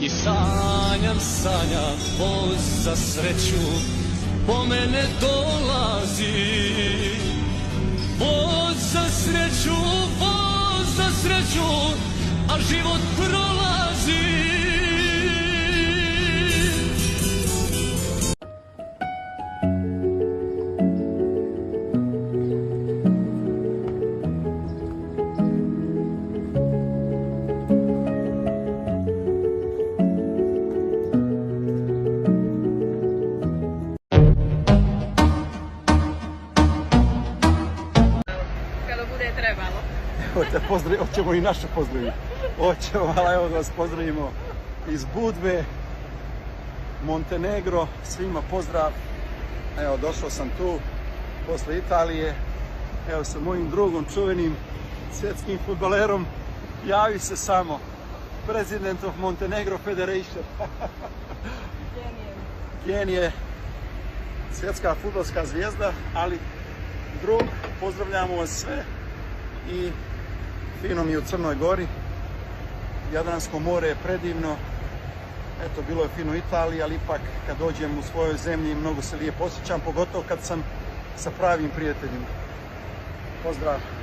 I sanjam, voz za sreću po mene dolazi. Voz za sreću, a život prolazi. Hoćemo i naše pozdraviti. Hoćemo, ali evo da vas pozdravimo iz Budve, Montenegro. Svima pozdrav. Evo, došao sam tu posle Italije. Evo, sa mojim drugom, čuvenim svjetskim fudbalerom. Javi se samo. President of Montenegro Federation. Genije. Svjetska fudbalska zvijezda, ali drug, pozdravljamo vas sve. I fino mi je u Crnoj Gori, Jadransko more je predivno, eto, bilo je fino u Italiji, ali ipak kad dođem u svojoj zemlji mnogo se lijepo osjećam, pogotovo kad sam sa pravim prijateljima. Pozdrav!